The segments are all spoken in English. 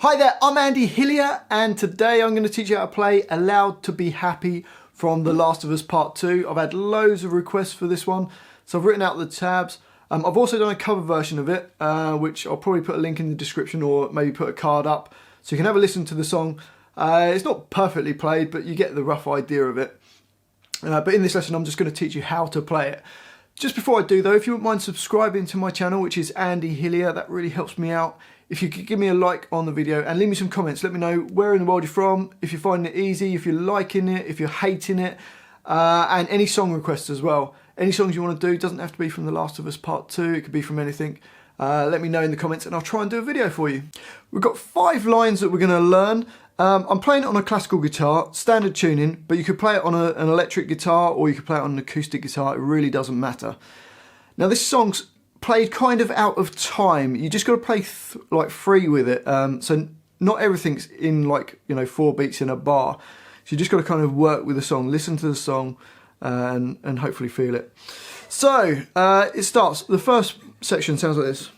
Hi there, I'm Andy Hillier, and today I'm going to teach you how to play Allowed to Be Happy from The Last of Us Part 2. I've had loads of requests for this one, so I've written out the tabs. I've also done a cover version of it, which I'll probably put a link in the description or maybe put a card up, so you can have a listen to the song. It's not perfectly played, but you get the rough idea of it. But in this lesson, I'm just going to teach you how to play it. Just before I do though, if you wouldn't mind subscribing to my channel, which is Andy Hillier, that really helps me out. If you could give me a like on the video and leave me some comments, let me know where in the world you're from, if you're finding it easy, if you're liking it, if you're hating it, and any song requests as well. Any songs you want to do, doesn't have to be from The Last of Us Part 2, it could be from anything. Let me know in the comments and I'll try and do a video for you. We've got 5 lines that we're going to learn. I'm playing it on a classical guitar, standard tuning, but you could play it on an electric guitar or you could play it on an acoustic guitar, it really doesn't matter. Now this song's played kind of out of time, you just got to play like free with it, so not everything's in like, you know, 4 beats in a bar, so you just got to kind of work with the song, listen to the song and hopefully feel it. So it starts, the first section sounds like this.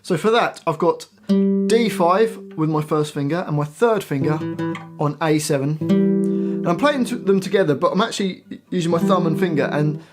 So for that, I've got D5 with my first finger and my third finger on A7. And I'm playing them together, but I'm actually using my thumb and finger, and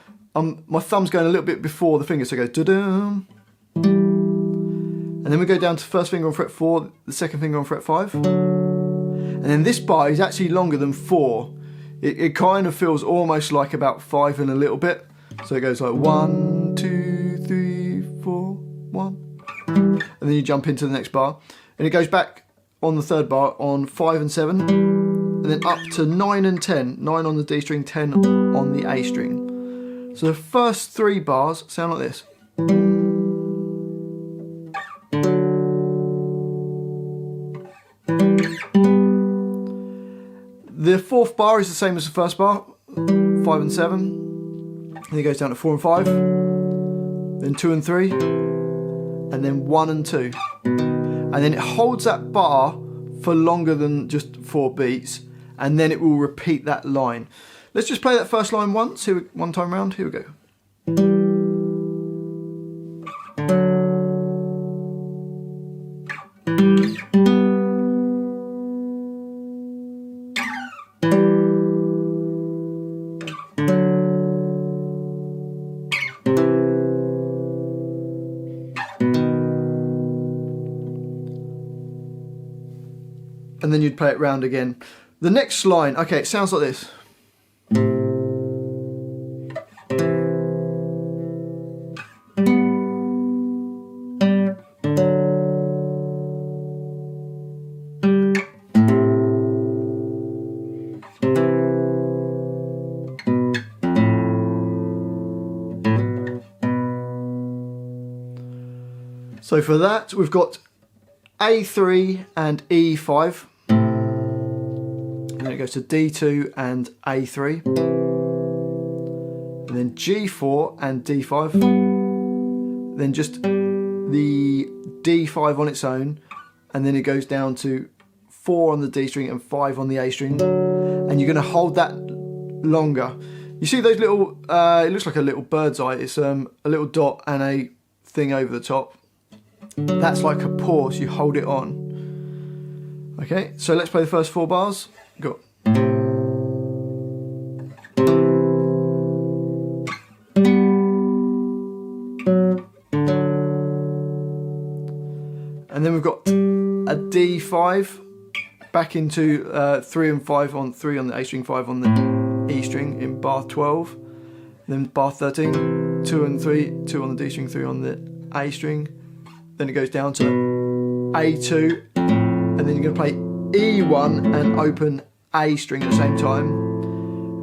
my thumb's going a little bit before the finger, so it goes da-dum. And then we go down to first finger on fret 4, the second finger on fret 5. And then this bar is actually longer than 4. It kind of feels almost like about 5 and a little bit. So it goes like 1, 2, 3, 4, 1. And then you jump into the next bar. And it goes back on the third bar on 5 and 7. And then up to 9 and 10. 9 on the D string, 10 on the A string. So the first 3 bars sound like this. The fourth bar is the same as the first bar, 5 and 7. Then it goes down to 4 and 5, then 2 and 3, and then 1 and 2. And then it holds that bar for longer than just 4 beats, and then it will repeat that line. Let's just play that first line once, one time round, here we go. And then you'd play it round again. The next line, okay, it sounds like this. So for that, we've got A3 and E5. And then it goes to D2 and A3. And then G4 and D5. Then just the D5 on its own. And then it goes down to 4 on the D string and 5 on the A string. And you're going to hold that longer. You see those little, it looks like a little bird's eye. It's a little dot and a thing over the top. That's like a pause, you hold it on. Okay, so let's play the first 4 bars. Go. And then we've got a D5 back into 3 and 5 on 3 on the A string, 5 on the E string in bar 12. And then bar 13, 2 and 3, 2 on the D string, 3 on the A string. Then it goes down to A2, and then you're going to play E1 and open A string at the same time,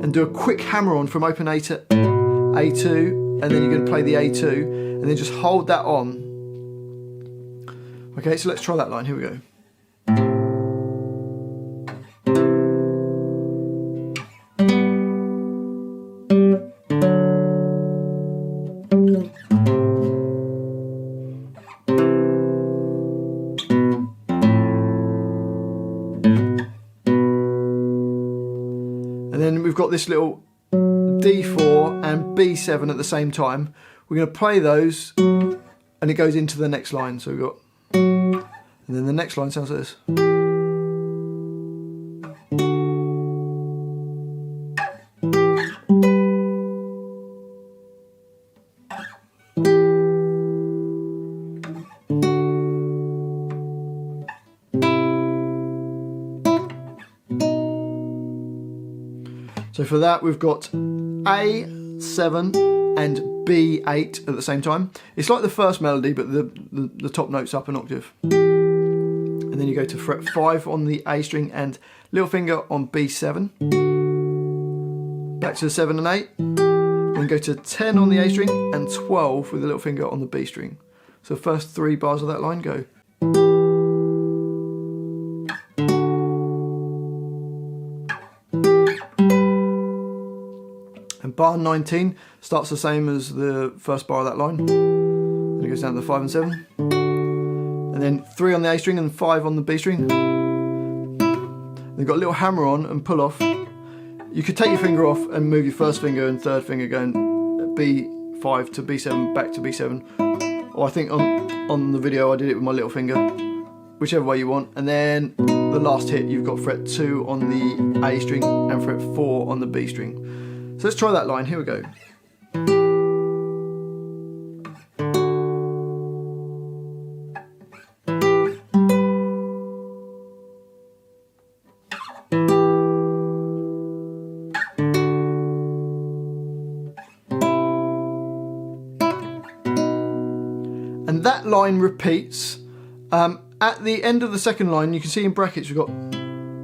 and do a quick hammer on from open A to A2, and then you're going to play the A2, and then just hold that on. Okay, so let's try that line, here we go. then we've got this little D4 and B7 at the same time. We're going to play those and it goes into the next line. So we've got, and then the next line sounds like this. So for that we've got A7 and B8 at the same time. It's like the first melody, but the top note's up an octave. And then you go to fret 5 on the A string and little finger on B7. Back to the 7 and 8. Then go to 10 on the A string and 12 with the little finger on the B string. So the first 3 bars of that line go. And bar 19 starts the same as the first bar of that line. Then it goes down to the 5 and 7. And then 3 on the A string and 5 on the B string. Then you've got a little hammer on and pull off. You could take your finger off and move your first finger and third finger going B5 to B7, back to B7. Or I think on the video I did it with my little finger. Whichever way you want. And then the last hit, you've got fret 2 on the A string and fret 4 on the B string. So let's try that line, here we go. And that line repeats. At the end of the second line, you can see in brackets we've got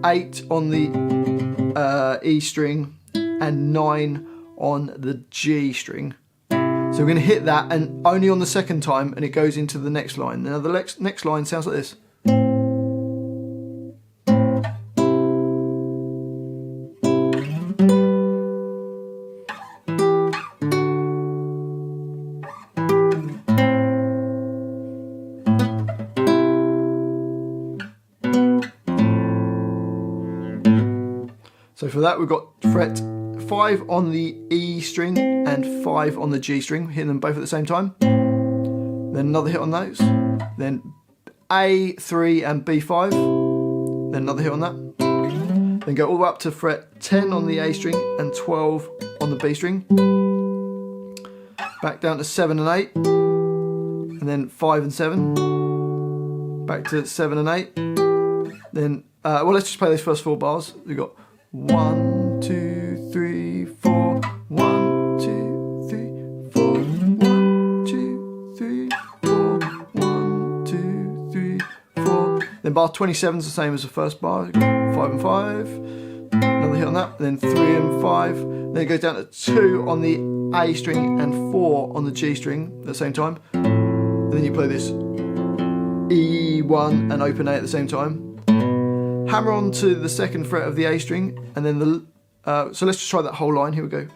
8 on the E string and 9 on the G string. So we're going to hit that and only on the second time, and it goes into the next line. Now the next line sounds like this. So for that we've got fret 5 on the E string and 5 on the G string, hitting them both at the same time. Then another hit on those. Then A3 and B5. Then another hit on that. Then go all the way up to fret 10 on the A string and 12 on the B string. Back down to 7 and 8. And then 5 and 7. Back to 7 and 8. Then, well, let's just play those first 4 bars. We've got 1, 2, 3, 4. 1, 2, 3, 4. 1, 2, 3, 4. 1, 2, 3, 4. Then bar 27 is the same as the first bar. 5 and 5. Another hit on that. Then 3 and 5. Then it goes down to 2 on the A string and 4 on the G string at the same time. And then you play this E1 and open A at the same time. Hammer on to the second fret of the A string, and then so let's just try that whole line. Here we go.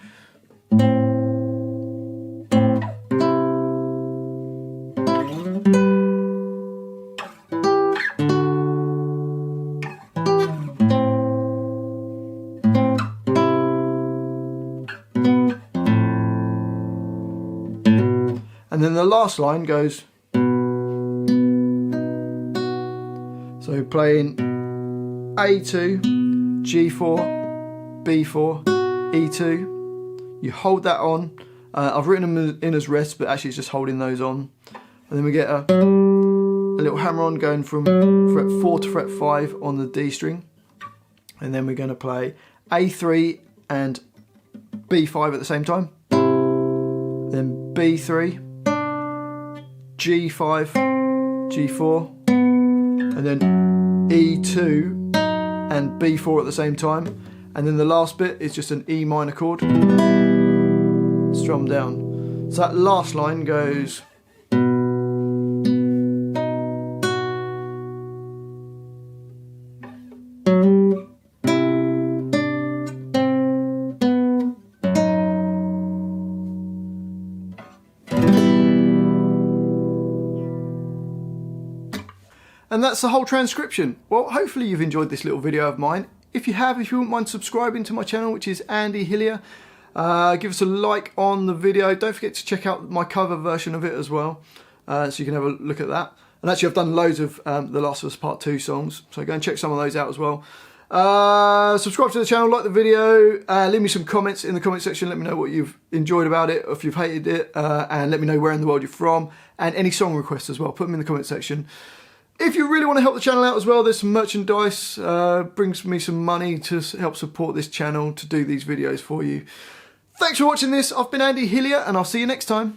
And then the last line goes, so playing A2, G4, B4, E2. You hold that on. I've written them in as rests, but actually it's just holding those on. And then we get a little hammer on going from fret 4 to fret 5 on the D string. And then we're going to play A3 and B5 at the same time. Then B3, G5, G4, and then E2 and B4 at the same time, and then the last bit is just an E minor chord strummed down. So that last line goes, and that's the whole transcription. Well, hopefully you've enjoyed this little video of mine. If you wouldn't mind subscribing to my channel, which is Andy Hillier, give us a like on the video. Don't forget to check out my cover version of it as well, so you can have a look at that. And actually I've done loads of The Last of Us Part 2 songs, so go and check some of those out as well. Subscribe to the channel, like the video, leave me some comments in the comment section. Let me know what you've enjoyed about it, or if you've hated it, and let me know where in the world you're from, and any song requests as well. Put them in the comment section. If you really want to help the channel out as well, there's some merchandise, brings me some money to help support this channel to do these videos for you. Thanks for watching this. I've been Andy Hillier, and I'll see you next time.